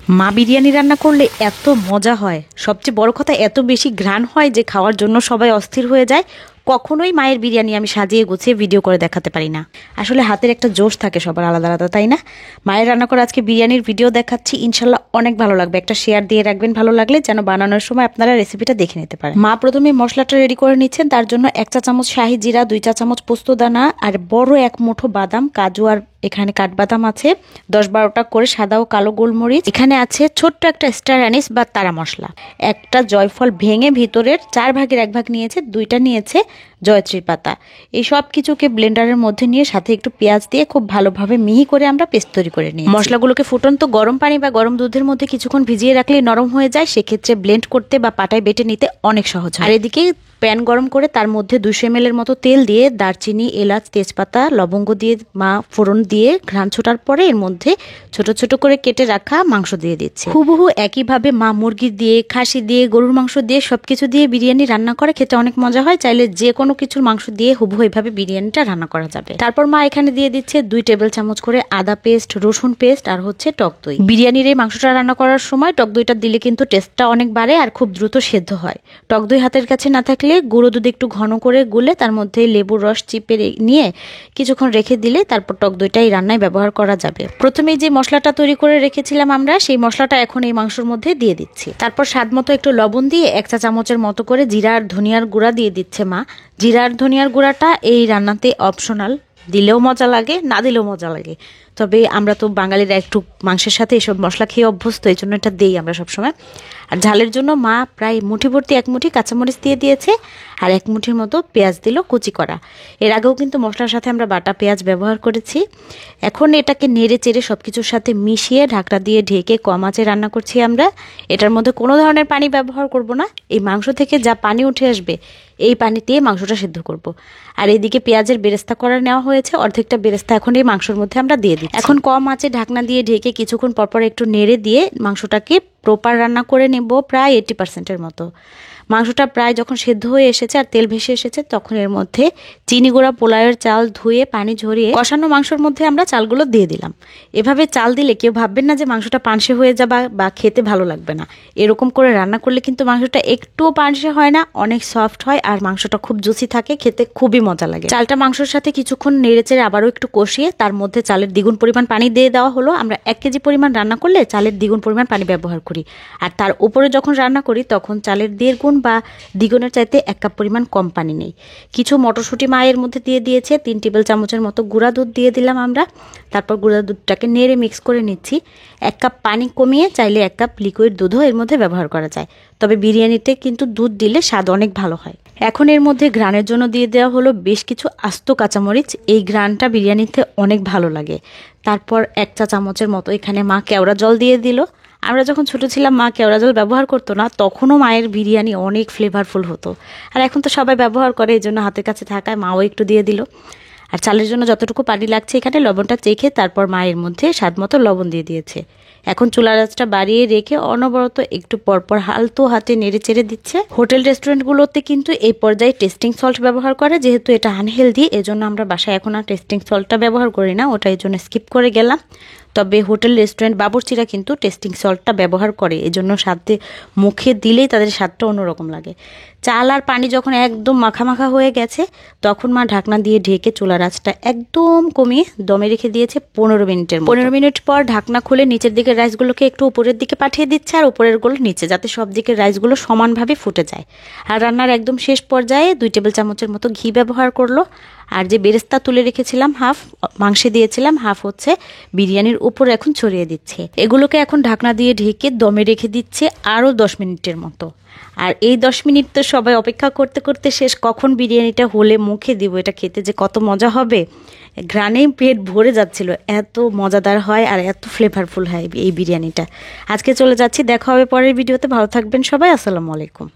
মা বিরিয়ানি রান্না করলে এত মজা হয়, সবচেয়ে বড় কথা এত বেশি ঘ্রাণ হয় যে খাওয়ার জন্য সবাই অস্থির হয়ে যায়। কখনোই মায়ের বিরিয়ানি আমি সাজিয়ে গুছিয়ে ভিডিও করে দেখাতে পারি না। আসলে হাতের একটা জোশ থাকে সবার আলাদা আলাদা, তাই না? মায়ের রান্না করে আজকে বিরিয়ানির ভিডিও দেখাচ্ছি, ইনশাল্লাহ অনেক ভালো লাগবে। একটা শেয়ার দিয়ে রাখবেন ভালো লাগলে, যেন বানানোর সময় আপনারা রেসিপিটা দেখে নিতে পারেন। মা প্রথমে মশলাটা রেডি করে নিচ্ছেন। তার জন্য 1 চা চামচ শাহি জিরা, 2 চা চামচ পোস্তদানা আর বড় 1 মুঠো বাদাম, কাজু আর এখানে কাঠবাদাম আছে 10-12টা করে, সাদা ও কালো গোলমরিচ। এখানে আছে ছোট্ট একটা স্টার অ্যানিস বা তারা মশলা, একটা জয়ফল ভেঙে ভিতরের 4 ভাগের 1 ভাগ নিয়েছে, 2টা নিয়েছে জয়ত্রী পাতা। এই সব কিছুকে ব্লেন্ডারের মধ্যে নিয়ে সাথে একটু পেঁয়াজ দিয়ে খুব ভালোভাবে মিহি করে আমরা পেস্ট তৈরি করে নিই। মশলাগুলোকে ফুটন্ত গরম পানি বা গরম দুধের মধ্যে কিছুক্ষণ ভিজিয়ে রাখলে নরম হয়ে যায়, সেক্ষেত্রে ব্লেন্ড করতে বা পাটায় বেটে নিতে অনেক সহজ হয়। আর এদিকে প্যান গরম করে তার মধ্যে 200 ml এর মতো তেল দিয়ে দারচিনি, এলাচ, তেজপাতা, লবঙ্গ দিয়ে মা ফোড়ন দিয়ে ঘ্রাণ ছোটার পরে এর মধ্যে ছোট ছোট করে কেটে রাখা মাংস দিয়ে দিচ্ছে। হুবহু একইভাবে মা মুরগি দিয়ে, খাসি দিয়ে, গরুর মাংস দিয়ে সবকিছু দিয়ে বিরিয়ানি রান্না করে, খেতে অনেক মজা হয়। চাইলে যে কোনো কিছুর মাংস দিয়ে হুবহু এইভাবে বিরিয়ানিটা রান্না করা যাবে। তারপর মা এখানে দিয়ে দিচ্ছে 2 টেবিল চামচ করে আদা পেস্ট, রসুন পেস্ট আর হচ্ছে টক দই। বিরিয়ানির এই মাংসটা রান্না করার সময় টক দইটা দিলে কিন্তু টেস্টটা অনেক বাড়ে আর খুব দ্রুত সেদ্ধ হয়। টক দই হাতের কাছে না থাকলে গুঁড়ো দুধ একটু ঘন করে গুলে তার মধ্যে লেবুর রস চিপে নিয়ে কিছুক্ষণ রেখে দিলে তারপর টক দইটা এই রান্নায় ব্যবহার করা যাবে। প্রথমে যে মশলাটা তৈরি করে রেখেছিলাম আমরা, সেই মশলাটা এখন এই মাংসের মধ্যে দিয়ে দিচ্ছি। তারপর স্বাদ মতো একটু লবণ দিয়ে 1 চা চামচের মতো করে জিরা আর ধনিয়ার গুঁড়া দিয়ে দিচ্ছে মা। জিরা আর ধনিয়ার গুঁড়াটা এই রান্নাতে অপশনাল, দিলেও মজা লাগে, না দিলেও মজা লাগে। তবে আমরা তো বাঙালিরা একটু মাংসের সাথে এসব মশলা খেয়ে অভ্যস্ত, এই জন্য এটা দেই আমরা সবসময়। আর ঝালের জন্য মা প্রায় মুঠি ভর্তি 1 মুঠি কাঁচামরিচ দিয়ে দিয়েছে আর 1 মুঠির মতো পেঁয়াজ দিল কুচি করা। এর আগেও কিন্তু মশলার সাথে আমরা বাটা পেঁয়াজ ব্যবহার করেছি। এখন এটাকে নেড়ে চেড়ে সব কিছুর সাথে মিশিয়ে ঢাকনা দিয়ে ঢেকে কম আঁচে রান্না করছি আমরা। এটার মধ্যে কোনো ধরনের পানি ব্যবহার করব না। এই মাংস থেকে যা পানি উঠে আসবে এই পানি দিয়ে মাংসটা সিদ্ধ করব। আর এদিকে পেঁয়াজের বেরেস্তা করা নেওয়া হয়েছে, অর্ধেকটা বেরেস্তা এখন এই মাংসের মধ্যে আমরা দিয়ে দিই। এখন কম আঁচে ঢাকনা দিয়ে ঢেকে কিছুক্ষণ পরপর একটু নেড়ে দিয়ে মাংসটাকে প্রপার রান্না করে নেব প্রায় 80%-এর মতো। মাংসটা প্রায় যখন সেদ্ধ হয়ে এসেছে আর তেল ভেসে এসেছে, তখন এর মধ্যে চিনি গুঁড়া, পোলাওয়ের চাল ধুয়ে পানি ঝরিয়ে কষানো মাংসের মধ্যে আমরা চালগুলো দিয়ে দিলাম। এভাবে চাল দিলে কেউ ভাববেন না যে মাংসটা পানসে হয়ে যাবে বা খেতে ভালো লাগবে না। এরকম করে রান্না করলে কিন্তু মাংসটা একটুও পানসে হয় না, অনেক সফট হয় আর মাংসটা খুব জুসি থাকে, খেতে খুবই মজা লাগে। চালটা মাংসের সাথে কিছুক্ষণ নেড়েচেড়ে আবারও একটু কষিয়ে তার মধ্যে চালের দ্বিগুণ পরিমাণ পানি দিয়ে দেওয়া হলো। আমরা 1 কেজি পরিমাণ রান্না করলে চালের দ্বিগুণ পরিমাণ পানি ব্যবহার করি, আর তার উপরে যখন রান্না করি তখন চালের 1.5 গুণ বা দ্বিগুণের চাইতে 1 কাপ পরিমাণ কম পানি নেই। কিছু মটরশুঁটি মায়ের মধ্যে দিয়ে দিয়েছে, 3 টেবিল চামচের মতো গুঁড়া দুধ দিয়ে দিলাম আমরা। তারপর গুঁড়া দুধটাকে নেড়ে মিক্স করে নিচ্ছি। 1 কাপ পানি কমিয়ে চাইলে 1 কাপ লিকুইড দুধও এর মধ্যে ব্যবহার করা যায়, তবে বিরিয়ানিতে কিন্তু দুধ দিলে স্বাদ অনেক ভালো হয়। এখন এর মধ্যে ঘ্রাণের জন্য দিয়ে দেওয়া হলো বেশ কিছু আস্ত কাঁচামরিচ। এই ঘ্রাণটা বিরিয়ানিতে অনেক ভালো লাগে। তারপর 1 চা চামচের মতো এখানে মা কেওড়া জল দিয়ে দিল। আমরা যখন ছোট ছিলাম মা কেওড়া জল ব্যবহার করতো না, তখনও মায়ের বিরিয়ানি অনেক ফ্লেভারফুল হতো। আর এখন তো সবাই ব্যবহার করে, এই জন্য হাতের কাছে থাকায় মাও একটু দিয়ে দিল। আর চালের জন্য যতটুকু পানি লাগছে এখানে লবণটা চেখে তারপর মায়ের মধ্যে স্বাদ মতো লবণ দিয়ে দিয়েছে। এখন চুলার আঁচটা বাড়িয়ে রেখে অনবরত একটু পরপর হালতো হাতে নেড়ে চেড়ে দিচ্ছে। হোটেল রেস্টুরেন্টগুলোতে কিন্তু এই পর্যায়ে টেস্টিং সল্ট ব্যবহার করে, যেহেতু এটা আনহেলদি, এজন্য আমরা বাসায় এখন আর টেস্টিং সল্টটা ব্যবহার করি না, ওটা এই জন্য স্কিপ করে গেলাম। তবে হোটেল রেস্টুরেন্ট বাবুর্চিরা কিন্তু টেস্টিং সল্টটা ব্যবহার করে, এজন্য স্বাদে মুখে দিলেই তাদের স্বাদটা অন্যরকম লাগে। চাল আর পানি যখন একদম মাখা মাখা হয়ে গেছে, তখন মা ঢাকনা দিয়ে ঢেকে চুলার আঁচটা একদম কমিয়ে দমে রেখে দিয়েছে 15 মিনিটের মতো। 15 মিনিট পর ঢাকনা খুলে নিচের দিকের রাইসগুলোকে একটু উপরের দিকে পাঠিয়ে দিচ্ছে আর উপরের গুলো নিচে, যাতে সব দিকের রাইসগুলো সমানভাবে ফুটে যায়। আর রান্নার একদম শেষ পর্যায়ে 2 টেবিল চামচের মতো ঘি ব্যবহার করলো। আর যে বেরেস্তা তুলে রেখেছিলাম হাফ, মাংসে দিয়েছিলাম হাফ, হচ্ছে বিরিয়ানির উপর এখন ছড়িয়ে দিচ্ছে। এগুলোকে এখন ঢাকনা দিয়ে ঢেকে দমে রেখে দিচ্ছে আরও 10 মিনিটের মতো। আর এই 10 মিনিট তো সবাই অপেক্ষা করতে করতে শেষ, কখন বিরিয়ানিটা হলে মুখে দিব, এটা খেতে যে কত মজা হবে। ঘ্রাণেই পেট ভরে যাচ্ছিল, এত মজাদার হয় আর এত ফ্লেভারফুল হয় এই বিরিয়ানিটা। আজকে চলে যাচ্ছি, দেখা হবে পরের ভিডিওতে। ভালো থাকবেন সবাই, আসসালামু আলাইকুম।